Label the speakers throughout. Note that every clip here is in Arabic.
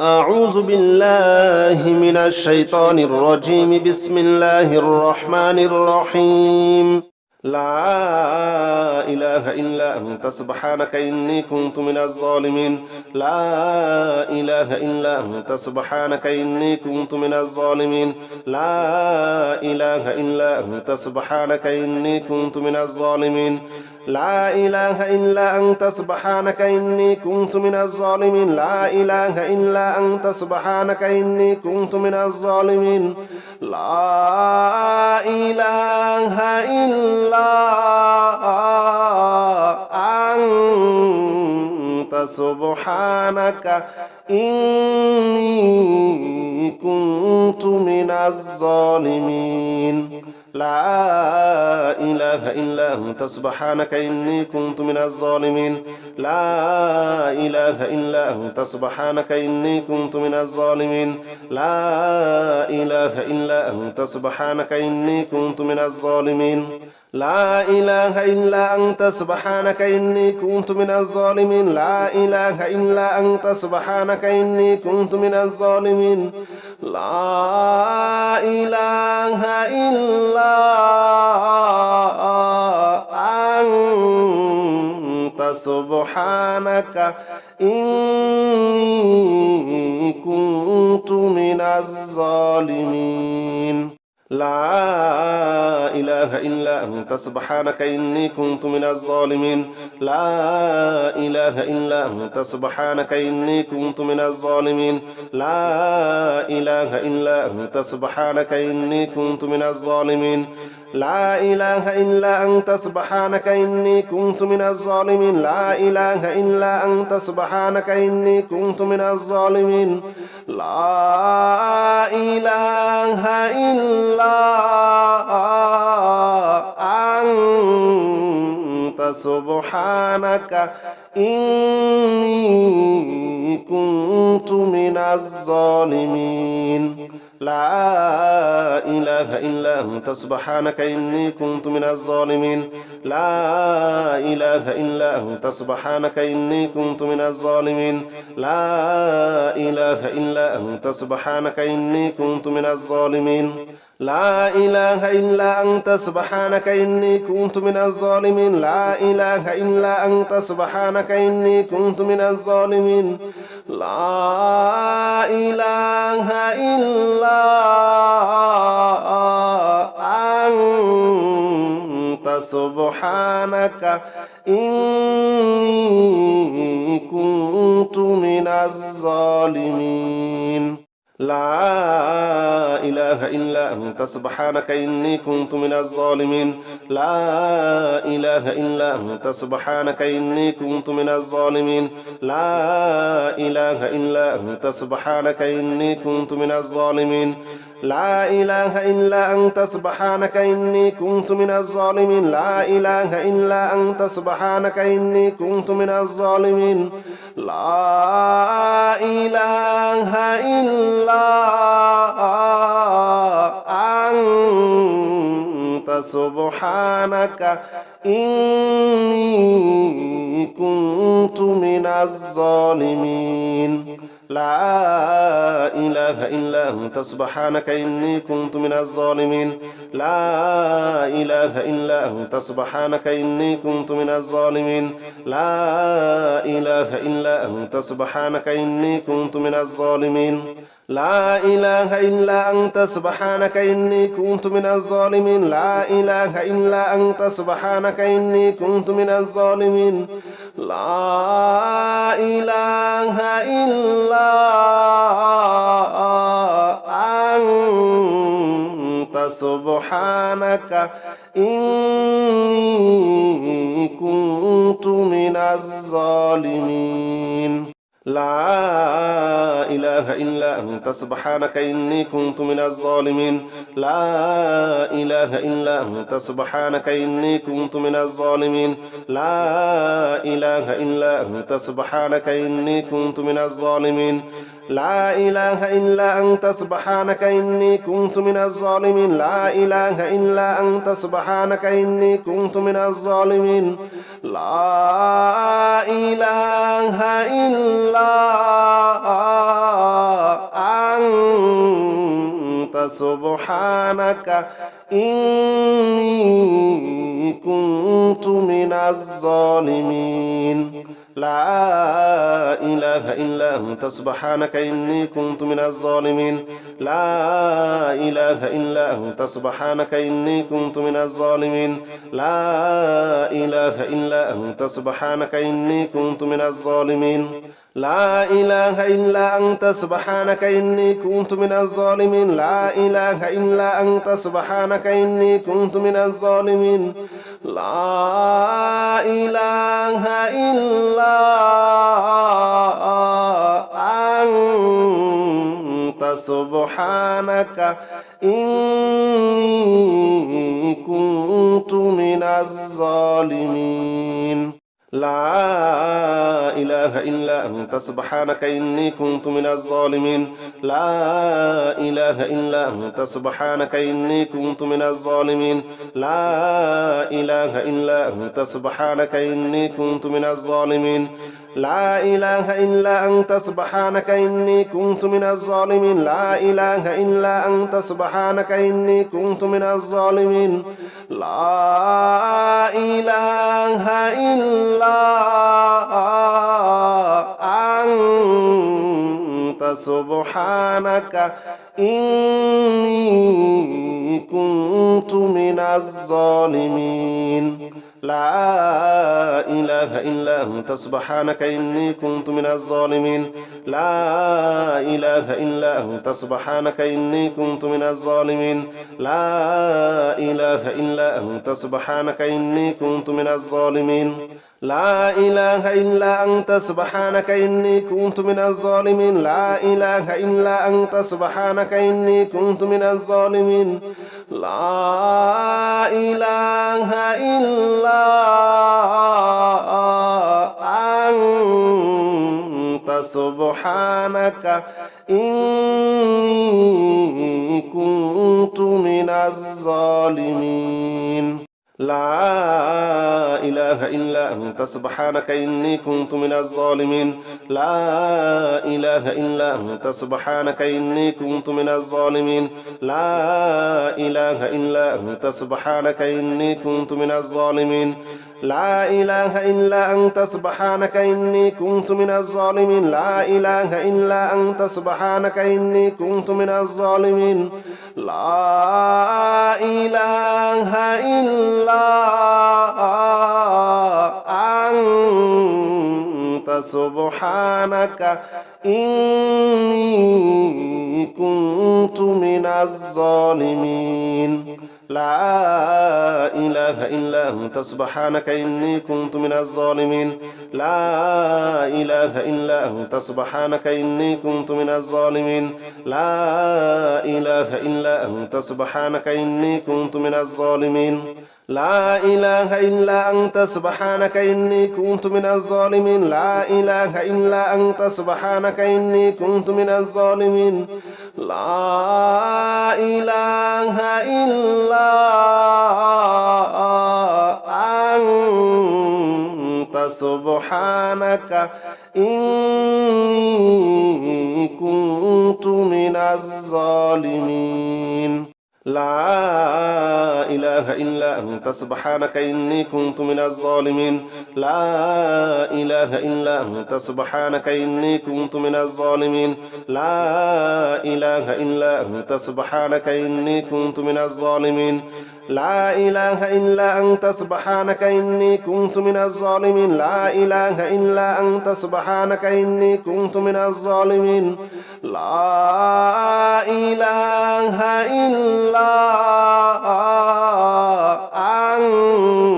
Speaker 1: أعوذ بالله من الشيطان الرجيم. بسم الله الرحمن الرحيم. لا إله إلا أنت سبحانك إني كنت من الظالمين. لا إله إلا أنت سبحانك إني كنت من الظالمين. لا إله إلا أنت سبحانك إني كنت من الظالمين. لا إله إلا أنت سبحانك إني كنت من الظالمين. لا إله إلا أنت سبحانك إني كنت من الظالمين. لا إله إلا أنت سبحانك إني كنت من الظالمين. لا إله إلا أنت سبحانك إني كنت من الظالمين. لا إله إلا أنت سبحانك إني كنت من الظالمين. لا إله إلا أنت سبحانك إني كنت من الظالمين. لا إله إلا أنت سبحانك إني كنت من الظالمين. لا إله إلا أنت سبحانك إني كنت من الظالمين. لا إله إلا أنت سبحانك إني كنت من الظالمين. لا إله إلا أنت سبحانك إني كنت من الظالمين. لا إله إلا أنت سبحانك إني كنت من الظالمين. لا إله إلا أنت سبحانك إني كنت من الظالمين. لا إله إلا أنت سبحانك إني كنت من الظالمين. لا إله إلا أنت سبحانك إني كنت من الظالمين. لا إله إلا أنت سبحانك إني كنت من الظالمين. لا إله إلا أنت سبحانك إني كنت من الظالمين. لا إله إلا أنت سبحانك إني كنت من الظالمين. لا إله إلا أنت سبحانك إني كنت من الظالمين. لا إله إلا أنت سبحانك إني كنت من الظالمين. لا إله إلا أنت سبحانك إني كنت من الظالمين. لا إله إلا أنت سبحانك إني كنت من الظالمين. لا إله إلا أنت سبحانك إني كنت من الظالمين. لا إله إلا أنت سبحانك إني كنت من الظالمين. لا إله إلا أنت سبحانك إني كنت من الظالمين. لا إله إلا أنت سبحانك إني كنت من الظالمين. لا إله إلا أنت سبحانك إني كنت من الظالمين. لا إله إلا أنت سبحانك إني كنت من الظالمين. لا إله إلا أنت سبحانك إني كنت من الظالمين. لا إله إلا أنت سبحانك إني كنت من الظالمين. لا إله إلا أنت سبحانك إني كنت من الظالمين. لا إله إلا أنت سبحانك إني كنت من الظالمين. لا إله إلا أنت سبحانك إني كنت من الظالمين. لا إله إلا أنت سبحانك إني كنت من الظالمين. لا إله إلا أنت سبحانك إني كنت من الظالمين. لا إله إلا أنت سبحانك إني كنت من الظالمين. لا إله إلا أنت سبحانك إني كنت من الظالمين. لا إله إلا أنت سبحانك إني كنت من الظالمين. لا إله إلا أنت سبحانك إني كنت من الظالمين. لا إله إلا سبحانك إني كنت من الظالمين لا إله إلا أنت سبحانك إني كنت من الظالمين لا إله إلا أنت سبحانك إني كنت من الظالمين لا إله إلا أنت سبحانك إني كنت من الظالمين لا إله إلا أنت سبحانك إني كنت من الظالمين لا إله إلا أنت سبحانك إني كنت من الظالمين لا إله إلا أنت سبحانك إني كنت من الظالمين لا إله إلا أنت سبحانك إني كنت من الظالمين لا إله إلا أنت سبحانك إني كنت من الظالمين لا إله إلا أنت سبحانك إني كنت من الظالمين لا إله إلا أنت سبحانك إني كنت من الظالمين لا إله إلا أنت سبحانك إني كنت من الظالمين لا إله إلا أنت سبحانك إني كنت من الظالمين لا إله إلا أنت سبحانك إني كنت من الظالمين لا إله إلا أنت سبحانك إني كنت من الظالمين لا إله إلا أنت سبحانك إني كنت من الظالمين لا إله إلا أنت سبحانك إني كنت من الظالمين لا إله إلا أنت سبحانك إني كنت من الظالمين لا إله إلا أنت سبحانك إني كنت من الظالمين لا إله إلا أنت سبحانك إني كنت من الظالمين لا إله إلا أنت سبحانك إني كنت من الظالمين لا إله إلا أنت سبحانك إني كنت من الظالمين لا إله إلا أنت سبحانك إني كنت من الظالمين لا إله إلا أنت سبحانك إني كنت من الظالمين لا إله إلا أنت سبحانك إني كنت من الظالمين لا إله إلا أنت سبحانك إني كنت من الظالمين لا إله إلا أنت سبحانك إني كنت من الظالمين لا إله إلا أنت سبحانك إني كنت من الظالمين لا إله إلا أنت سبحانك إني كنت من الظالمين لا إله إلا أنت سبحانك إني كنت من الظالمين لا إله إلا أنت سبحانك إني كنت من الظالمين لا إله إلا أنت سبحانك إني كنت من الظالمين لا إله إلا أنت سبحانك إني كنت من الظالمين لا إله إلا أنت سبحانك إني كنت من الظالمين لا إله إلا أنت سبحانك إني كنت من الظالمين لا إله إلا أنت سبحانك إني كنت من الظالمين لا إله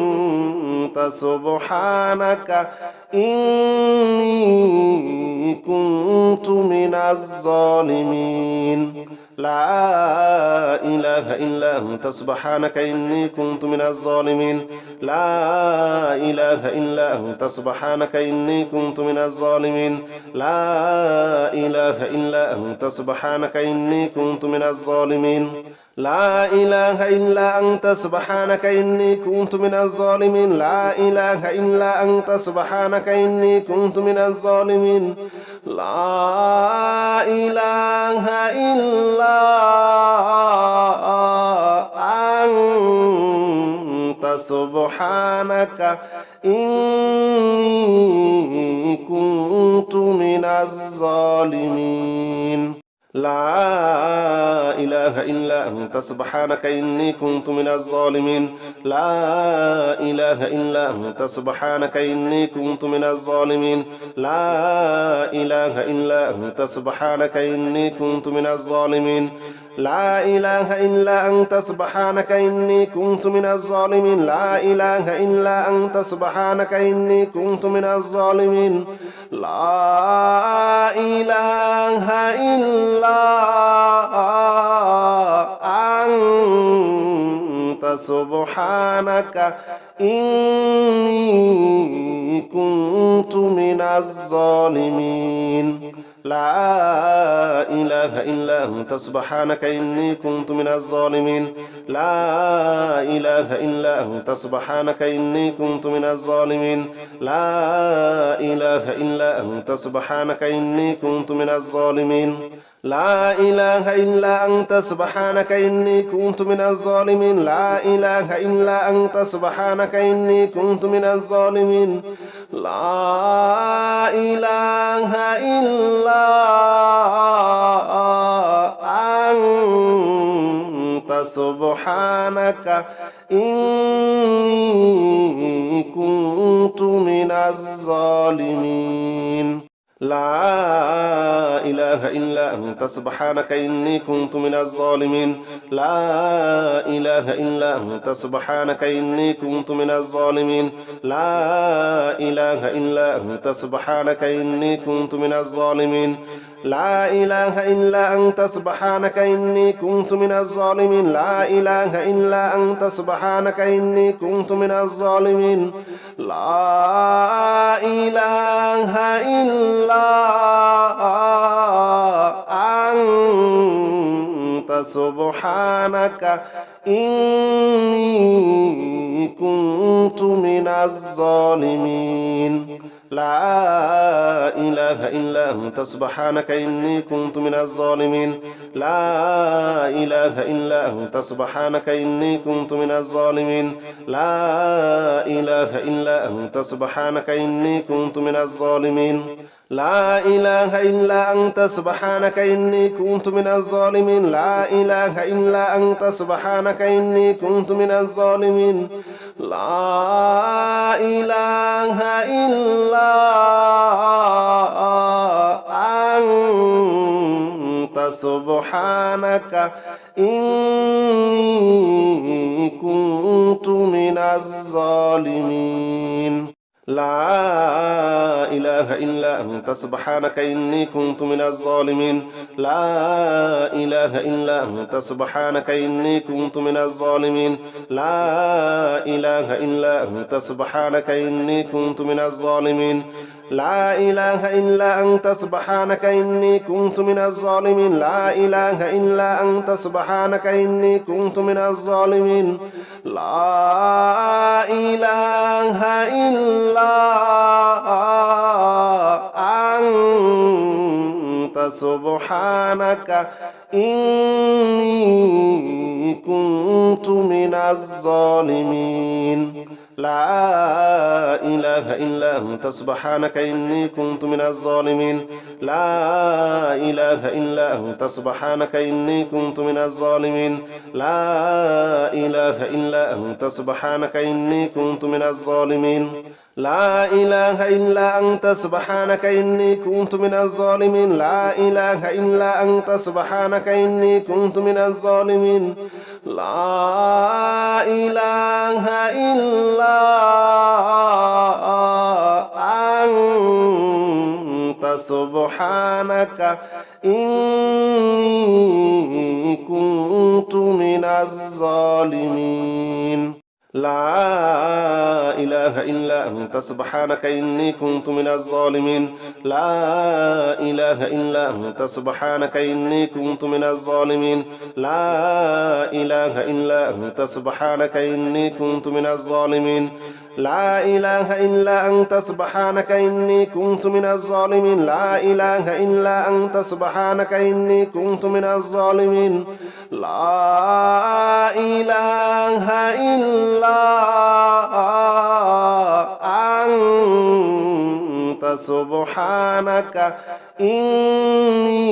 Speaker 1: إلا أنت سبحانك إني كنت من الظالمين لا إله إلا أنت سبحانك إني كنت من الظالمين لا إله إلا أنت سبحانك إني كنت من الظالمين لا إله إلا أنت سبحانك إني كنت من الظالمين لا إله إلا أنت سبحانك إني كنت من الظالمين لا إله إلا أنت سبحانك إني كنت من الظالمين لا إله إلا سبحانك إني كنت من الظالمين لا إله إلا أنت سبحانك إني كنت من الظالمين لا إله إلا أنت سبحانك إني كنت من الظالمين لا إله إلا أنت سبحانك إني كنت من الظالمين لا إله إلا أنت سبحانك إني كنت من الظالمين لا إله إلا أنت سبحانك إني كنت من الظالمين لا إله إلا أنت سبحانك إني كنت من الظالمين لا إله إلا أنت سبحانك إني كنت من الظالمين لا إله إلا أنت سبحانك إني كنت من الظالمين لا إله إلا أنت سبحانك إني كنت من الظالمين لا إله إلا أنت سبحانك إني كنت من الظالمين لا إله إلا أنت سبحانك إني كنت من الظالمين لا إله إلا أنت سبحانك إني كنت من الظالمين لا إله إلا أنت سبحانك إني كنت من الظالمين لا إله إلا أنت سبحانك إني كنت من الظالمين لا إله إلا أنت سبحانك إني كنت من الظالمين لا إله إلا أنت سبحانك إني كنت من الظالمين لا إله إلا أنت سبحانك إني كنت من الظالمين لا إله إلا أنت سبحانك إني كنت من الظالمين لا إله إلا أنت سبحانك إني كنت من الظالمين لا إله إلا أنت سبحانك إني كنت من الظالمين لا إله إلا أنت سبحانك إني كنت من الظالمين لا إله إلا أنت سبحانك إني كنت من الظالمين لا إله إلا أنت سبحانك إني كنت من الظالمين لا إله إلا أنت سبحانك إني كنت من الظالمين لا إله إلا أنت سبحانك إني كنت من الظالمين لا إله إلا أنت سبحانك إني كنت من الظالمين لا إله إلا أنت سبحانك إني كنت من الظالمين لا إله إلا أنت سبحانك إني كنت من الظالمين لا إله إلا أنت سبحانك إني كنت من الظالمين لا إله إلا أنت سبحانك إني كنت من الظالمين لا إله إلا أنت سبحانك إني كنت من الظالمين لا إله إلا أنت سبحانك إني كنت من الظالمين لا إله إلا أنت سبحانك إني كنت من الظالمين لا إله إلا أنت سبحانك إني كنت من الظالمين لا إله إلا أنت سبحانك إني كنت من الظالمين لا إله إلا أنت سبحانك إني كنت من الظالمين لا إله إلا أنت سبحانك إني كنت من الظالمين لا إله إلا أنت سبحانك إني كنت من الظالمين لا إله إلا أنت سبحانك إني كنت من الظالمين لا إله إلا أنت سبحانك إني كنت من الظالمين لا إله إلا أنت سبحانك إني كنت من الظالمين لا إله إلا أنت سبحانك إني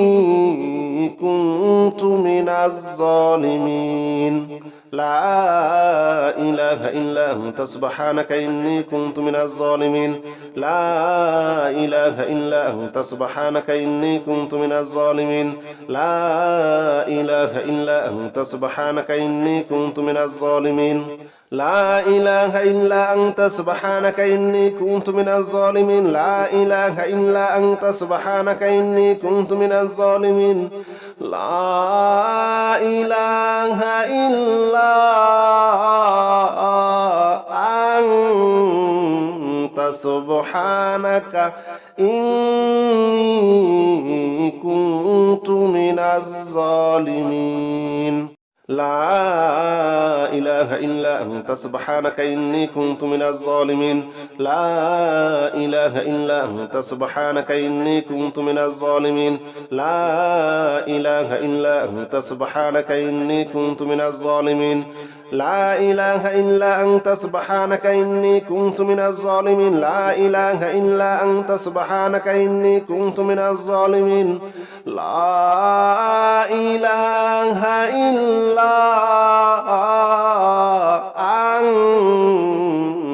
Speaker 1: كنت من الظالمين لا إله إلا أنت سبحانك إني كنت من الظالمين لا إله إلا أنت سبحانك إني كنت من الظالمين لا إله إلا أنت سبحانك إني كنت من الظالمين لا إله إلا أنت سبحانك إني كنت من الظالمين لا إله إلا أنت سبحانك إني كنت من الظالمين لا إله إلا أنت سبحانك إني كنت من الظالمين لا إله إلا أنت سبحانك إني كنت من الظالمين لا إله إلا أنت سبحانك إني كنت من الظالمين لا إله إلا أنت سبحانك إني كنت من الظالمين لا إله إلا أنت سبحانك إني كنت من الظالمين لا إله إلا أنت سبحانك إني كنت من الظالمين لا إله إلا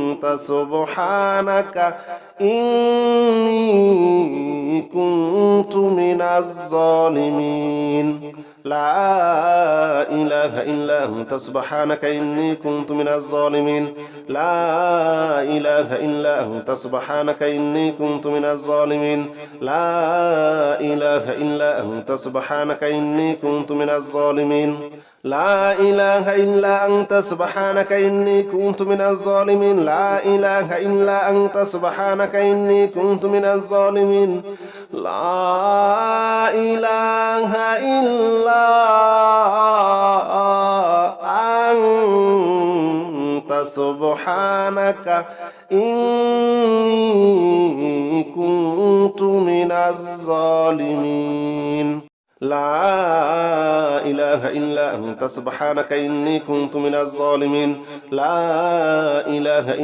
Speaker 1: أنت سبحانك إني كنت من الظالمين لا إله إلا أنت سبحانك إني كنت من الظالمين لا إله إلا أنت سبحانك إني كنت من الظالمين لا إله إلا أنت سبحانك إني كنت من الظالمين لا إله إلا أنت سبحانك إني كنت من الظالمين لا إله إلا أنت سبحانك إني كنت من الظالمين لا إله إلا أنت سبحانك إني كنت من الظالمين لا إله إلا أنت سبحانك إني كنت من الظالمين لا إله إلا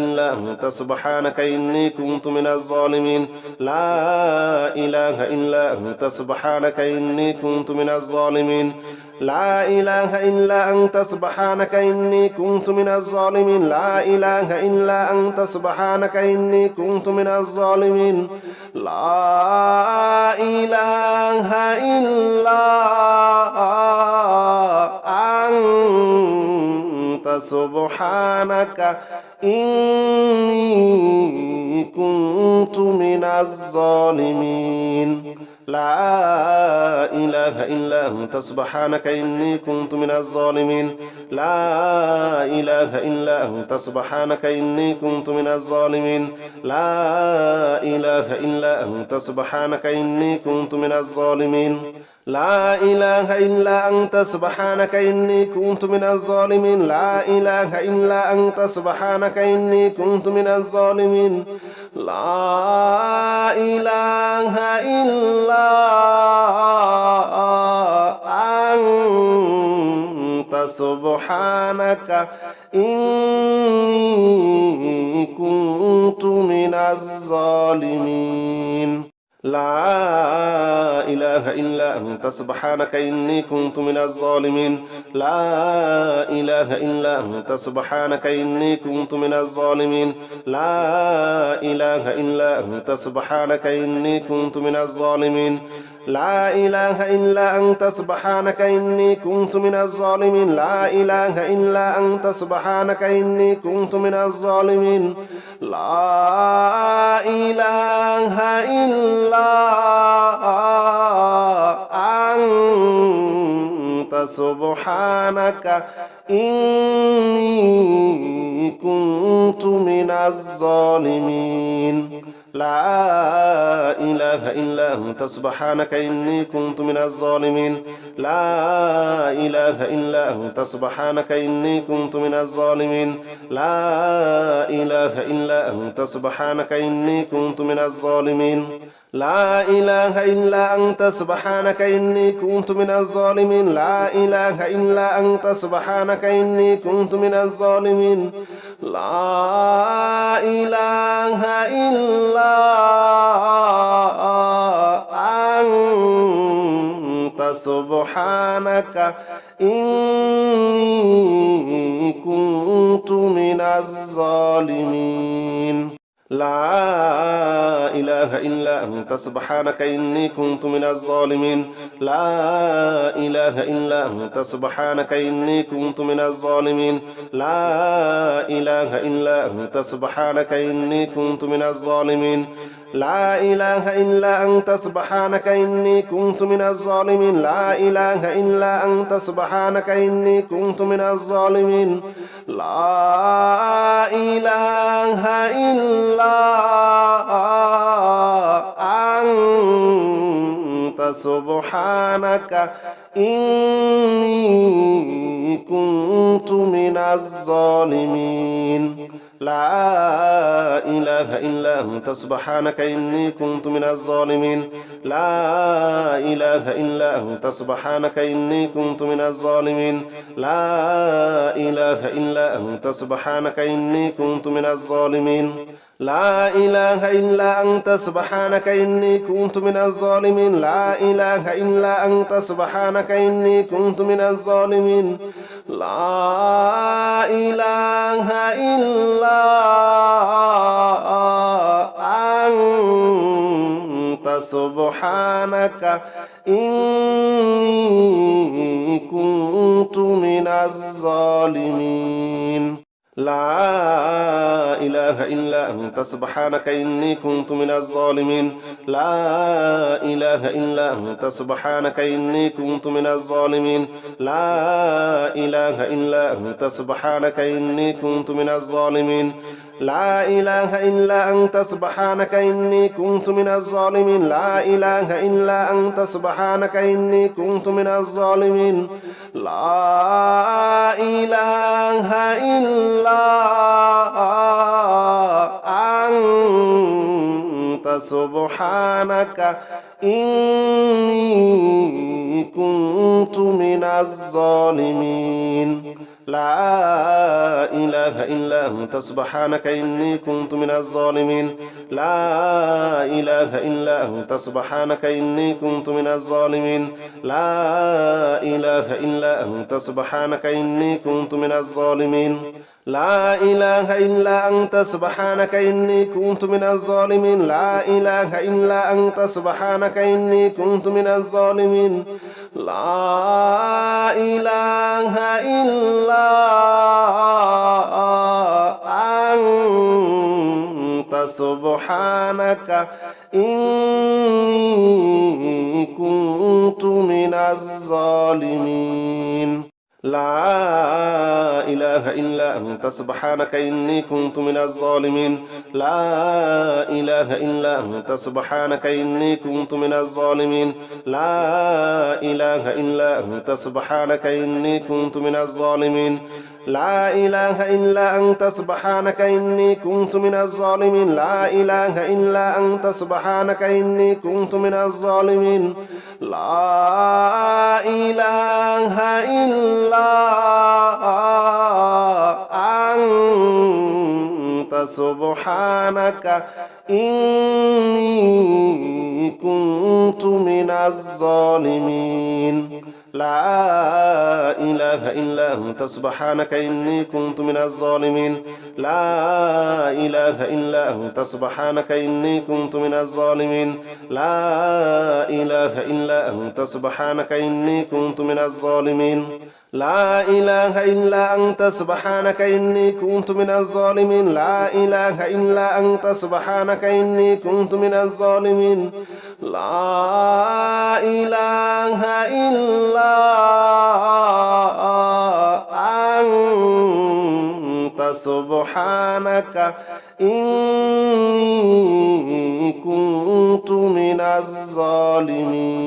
Speaker 1: أنت سبحانك إني كنت من الظالمين لا إله إلا أنت سبحانك إني كنت من الظالمين لا إله إلا أنت سبحانك إني كنت من الظالمين لا إله إلا أنت سبحانك إني كنت من الظالمين لا إله إلا أنت سبحانك إني كنت من الظالمين لا إله إلا أنت سبحانك إني كنت من الظالمين لا إله إلا أنت سبحانك إني كنت من الظالمين لا إله إلا أنت سبحانك إني كنت من الظالمين لا إله إلا أنت سبحانك إني كنت من الظالمين لا إله إلا أنت سبحانك إني كنت من الظالمين لا إله إلا أنت سبحانك إني كنت من الظالمين لا إله إلا أنت سبحانك إني كنت من الظالمين لا إله إلا أنت سبحانك إني كنت من الظالمين لا إله إلا أنت سبحانك إني كنت من الظالمين لا إله إلا أنت سبحانك إني كنت من الظالمين لا إله إلا أنت سبحانك إني كنت من الظالمين لا إله إلا أنت سبحانك إني كنت من الظالمين لا إله إلا أنت سبحانك إني كنت من الظالمين لا إله إلا أنت سبحانك إني كنت من الظالمين لا إله إلا أنت سبحانك إني كنت من الظالمين لا إله إلا أنت سبحانك إني كنت من الظالمين لا إله إلا أنت سبحانك إني كنت من الظالمين لا إله إلا أنت سبحانك إني كنت من الظالمين لا إله إلا أنت سبحانك إني كنت من الظالمين لا إله إلا أنت سبحانك إني كنت من الظالمين لا إله إلا أنت سبحانك إني كنت من الظالمين لا إله إلا أنت سبحانك إني كنت من الظالمين لا إله إلا أنت سبحانك إني كنت من الظالمين لا إله إلا أنت سبحانك إني كنت من الظالمين لا إله إلا أنت سبحانك إني كنت من الظالمين لا إله إلا أنت سبحانك إني كنت من الظالمين لا إله إلا أنت سبحانك إني كنت من الظالمين لا إله إلا أنت سبحانك إني كنت من الظالمين لا إله إلا أنت سبحانك إني كنت من الظالمين لا إله إلا أنت سبحانك إني كنت من الظالمين لا إله إلا أنت سبحانك إني كنت من الظالمين لا إله إلا أنت سبحانك إني كنت من الظالمين لا إله إلا أنت سبحانك إني كنت من الظالمين لا إله إلا أنت سبحانك إني كنت من الظالمين لا إله إلا أنت سبحانك إني كنت من الظالمين لا إله إلا أنت سبحانك إني كنت من الظالمين لا إله إلا أنت سبحانك إني كنت من الظالمين لا إله إلا أنت سبحانك إني كنت من الظالمين لا إله إلا أنت سبحانك إني كنت من الظالمين لا إله إلا أنت سبحانك إني كنت من الظالمين لا إله إلا أنت سبحانك إني كنت من الظالمين لا إله إلا أنت سبحانك إني كنت من الظالمين لا إله إلا أنت سبحانك إني كنت من الظالمين لا إله إلا أنت سبحانك إني كنت من الظالمين لا إله إلا أنت سبحانك إني كنت من الظالمين لا إله إلا أنت سبحانك إني كنت من الظالمين لا إله إلا أنت سبحانك إني كنت من الظالمين لا إله إلا أنت سبحانك إني كنت من الظالمين لا إله إلا أنت سبحانك إني كنت من الظالمين لا إله إلا أنت سبحانك إني كنت من الظالمين لا إله إلا أنت سبحانك إني كنت من الظالمين لا إله إلا أنت سبحانك إني كنت من الظالمين لا إله إلا أنت سبحانك إني كنت من الظالمين لا إله إلا أنت سبحانك إني كنت من الظالمين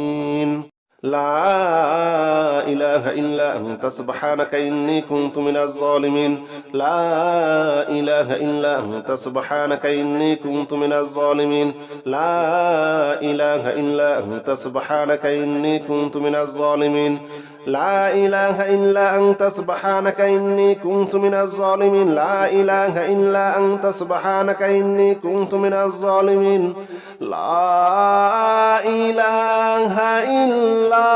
Speaker 1: لا إله إلا أنت سبحانك إني كنت من الظالمين لا إله إلا أنت سبحانك إني كنت من الظالمين لا إله إلا أنت سبحانك إني كنت من الظالمين لا إله إلا أنت سبحانك إني كنت من الظالمين لا إله إلا أنت سبحانك إني كنت من الظالمين لا إله إلا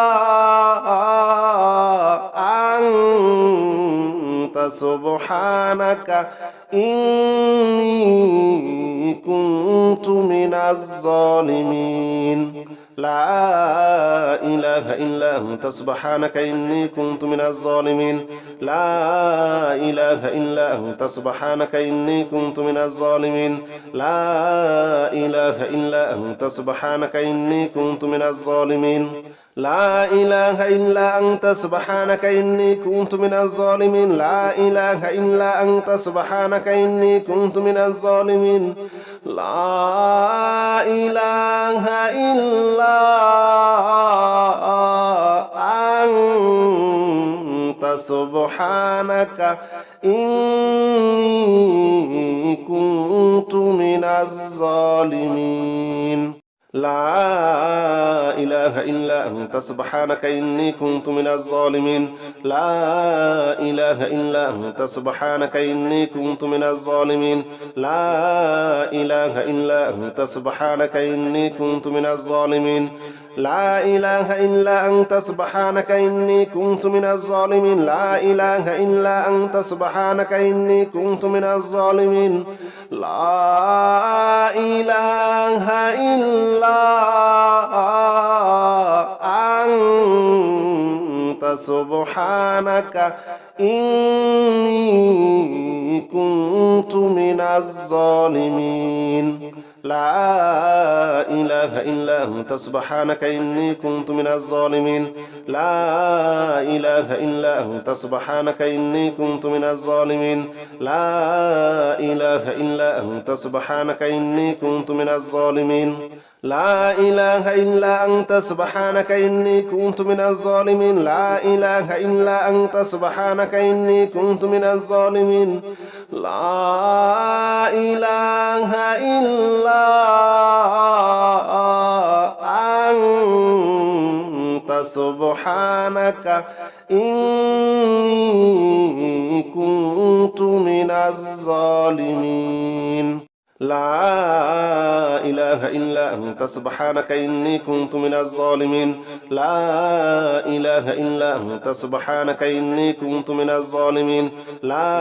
Speaker 1: أنت سبحانك إني كنت من الظالمين لا إله إلا أنت سبحانك إني كنت من الظالمين لا إله إلا أنت سبحانك إني كنت من الظالمين لا إله إلا أنت سبحانك إني كنت من الظالمين لا إله إلا أنت سبحانك إني كنت من الظالمين لا إله إلا أنت سبحانك إني كنت من الظالمين لا إله إلا أنت سبحانك إني كنت من الظالمين لا إله إلا أنت سبحانك إني كنت من الظالمين لا إله إلا أنت سبحانك إني كنت من الظالمين لا إله إلا أنت سبحانك إني كنت من الظالمين لا إله إلا أنت سبحانك إني كنت من الظالمين لا إله إلا أنت سبحانك إني كنت من الظالمين لا إله إلا أنت سبحانك إني كنت من الظالمين لا إله إلا أنت سبحانك إني كنت من الظالمين لا إله إلا أنت سبحانك إني كنت من الظالمين لا إله إلا أنت سبحانك إني كنت من الظالمين لا إله إلا أنت سبحانك إني كنت من الظالمين لا إله إلا أنت سبحانك إني كنت من الظالمين لا إله إلا أنت سبحانك إني كنت من الظالمين لا إله إلا أنت سبحانك إني كنت من الظالمين لا إله إلا أنت سبحانك إني كنت من الظالمين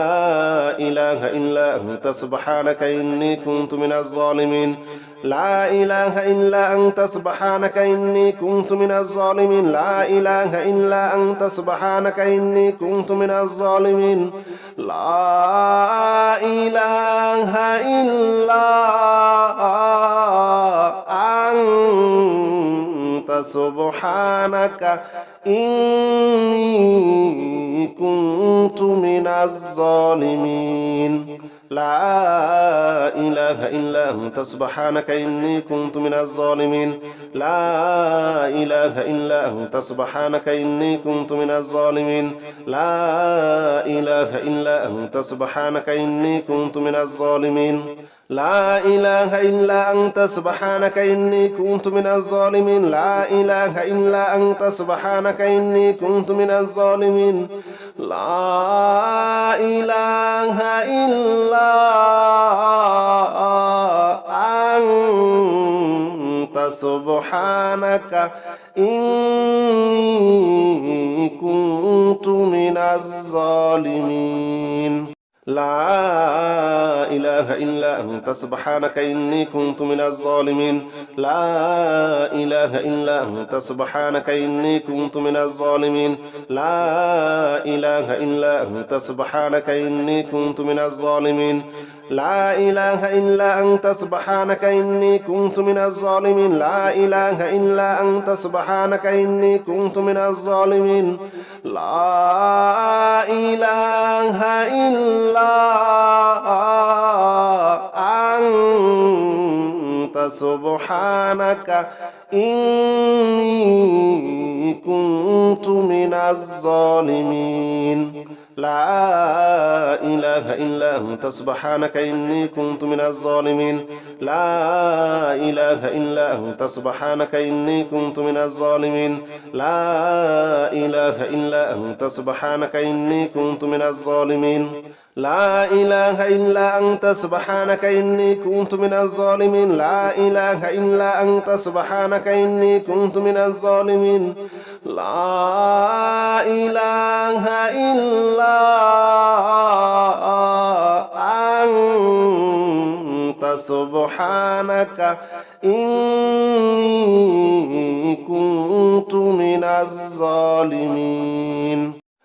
Speaker 1: لا إله إلا أنت سبحانك إني كنت من الظالمين لا إله إلا أنت سبحانك إني كنت من الظالمين لا إله إلا أنت سبحانك إني كنت من الظالمين لا إله إلا أنت سبحانك إني كنت من الظالمين لا إله إلا أنت سبحانك إني كنت من الظالمين لا إله إلا أنت سبحانك إني كنت من الظالمين لا إله إلا أنت سبحانك إني كنت من الظالمين لا إله إلا أنت سبحانك إني كنت من الظالمين لا إله إلا أنت سبحانك إني كنت من الظالمين لا إله إلا أنت سبحانك إني كنت من الظالمين لا إله إلا أنت سبحانك إني كنت من الظالمين لا إله إلا أنت سبحانك إني كنت من الظالمين لا إله إلا أنت سبحانك إني كنت من الظالمين لا إله إلا أنت سبحانك إني كنت من الظالمين لا إله إلا أنت سبحانك إني كنت من الظالمين لا إله إلا أنت سبحانك إني كنت من الظالمين لا إله إلا أنت سبحانك إني كنت من الظالمين لا إله إلا أنت سبحانك إني كنت من الظالمين لا إله إلا أنت سبحانك إني كنت من الظالمين لا إله إلا أنت سبحانك إني كنت من الظالمين لا إله إلا أنت سبحانك إني كنت من الظالمين لا إله إلا أنت سبحانك إني كنت من الظالمين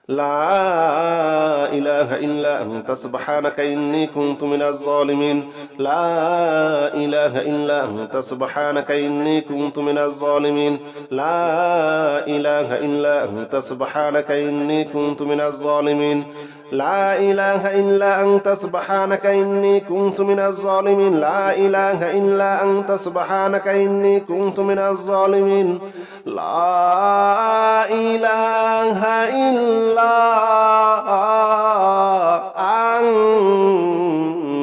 Speaker 1: لا إله إلا أنت سبحانك إني كنت من الظالمين لا إله إلا أنت سبحانك إني كنت من الظالمين لا إله إلا أنت سبحانك إني كنت من الظالمين لا إله إلا أنت سبحانك إني كنت من الظالمين لا إله إلا أنت سبحانك إني كنت من الظالمين لا إله إلا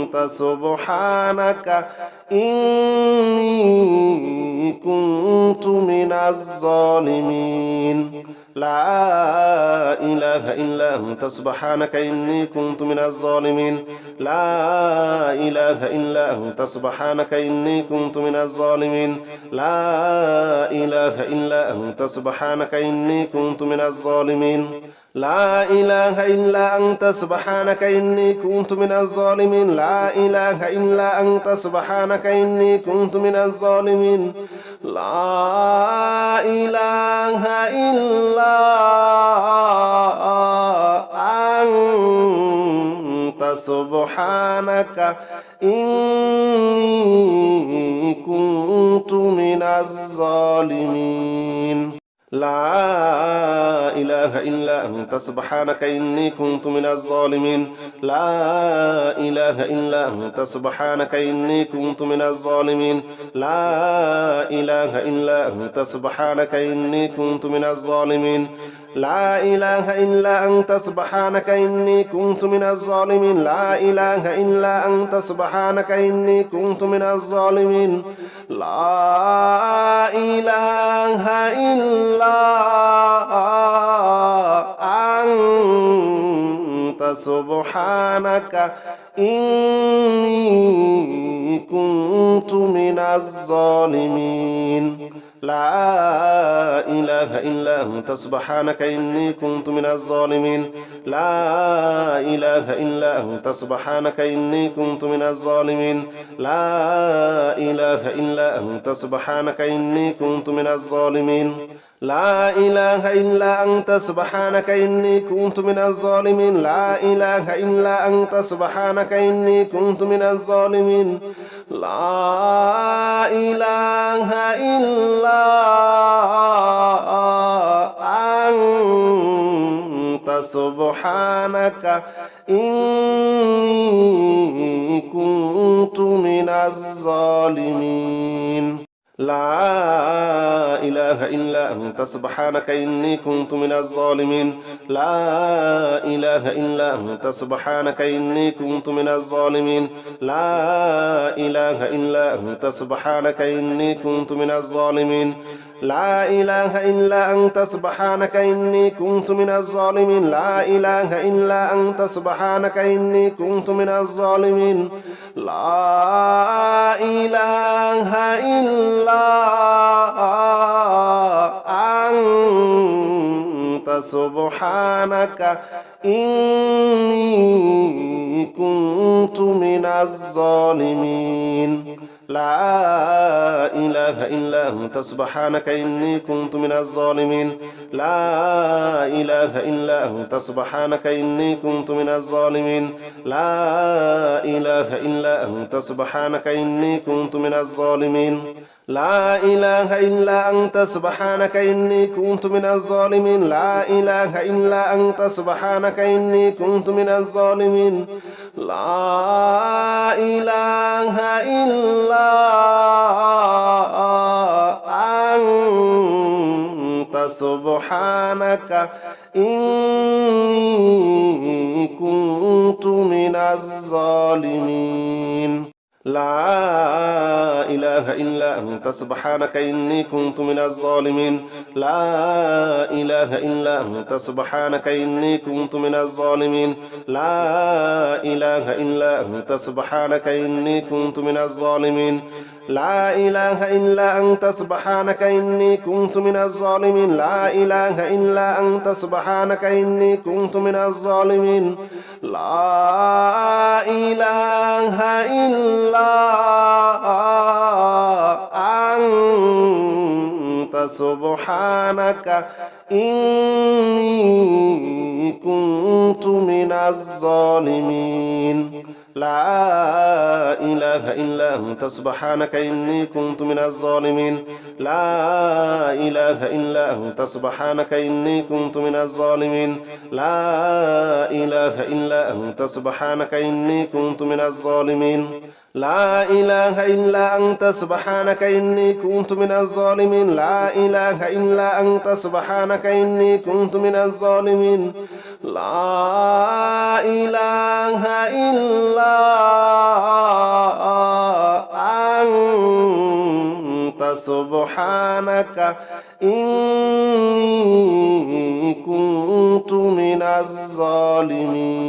Speaker 1: أنت سبحانك إني كنت من الظالمين لا إله إلا أنت سبحانك إني كنت من الظالمين لا إله إلا أنت سبحانك إني كنت من الظالمين لا إله إلا أنت سبحانك إني كنت من الظالمين لا إله إلا أنت سبحانك إني كنت من الظالمين لا إله إلا أنت سبحانك إني كنت من الظالمين لا إله إلا أنت سبحانك إني كنت من الظالمين لا إله إلا أنت سبحانك إني كنت من الظالمين لا إله إلا أنت سبحانك إني كنت من الظالمين لا إله إلا أنت سبحانك إني كنت من الظالمين لا إله إلا أنت سبحانك إني كنت من الظالمين لا إله إلا أنت سبحانك إني كنت من الظالمين لا إله إلا أنت سبحانك إني كنت من الظالمين لا إله إلا أنت سبحانك إني كنت من الظالمين لا إله إلا أنت سبحانك إني كنت من الظالمين لا إله إلا أنت سبحانك إني كنت من الظالمين لا إله إلا أنت سبحانك إني كنت من الظالمين لا إله إلا أنت سبحانك إني كنت من الظالمين لا إله إلا أنت سبحانك إني كنت من الظالمين لا إله إلا أنت سبحانك إني كنت من الظالمين لا إله إلا أنت سبحانك إني كنت من الظالمين لا إله إلا أنت سبحانك إني كنت من الظالمين لا إله إلا أنت سبحانك إني كنت من الظالمين لا إله إلا أنت سبحانك إني كنت من الظالمين لا إله إلا أنت سبحانك إني كنت من الظالمين لا إله إلا أنت سبحانك إني كنت من الظالمين لا إله إلا أنت سبحانك إني كنت من الظالمين لا إله إلا أنت سبحانك إني كنت من الظالمين لا إله إلا أنت سبحانك إني كنت من الظالمين لا إله إلا أنت سبحانك إني كنت من الظالمين لا إله إلا أنت سبحانك إني كنت من الظالمين لا إله إلا أنت سبحانك إني كنت من الظالمين لا إله إلا أنت سبحانك إني كنت من الظالمين لا إله إلا أنت سبحانك إني كنت من الظالمين لا إله إلا أنت سبحانك إني كنت من الظالمين لا إله إلا أنت سبحانك إني كنت من الظالمين لا إله إلا أنت سبحانك إني كنت من الظالمين لا إله إلا أنت سبحانك إني كنت من الظالمين لا إله إلا أنت سبحانك إني كنت من الظالمين لا إله إلا أنت سبحانك إني كنت من الظالمين لا إله إلا أنت سبحانك إني كنت من الظالمين لا إله إلا أنت سبحانك إني كنت من الظالمين لا إله إلا أنت سبحانك إني كنت من الظالمين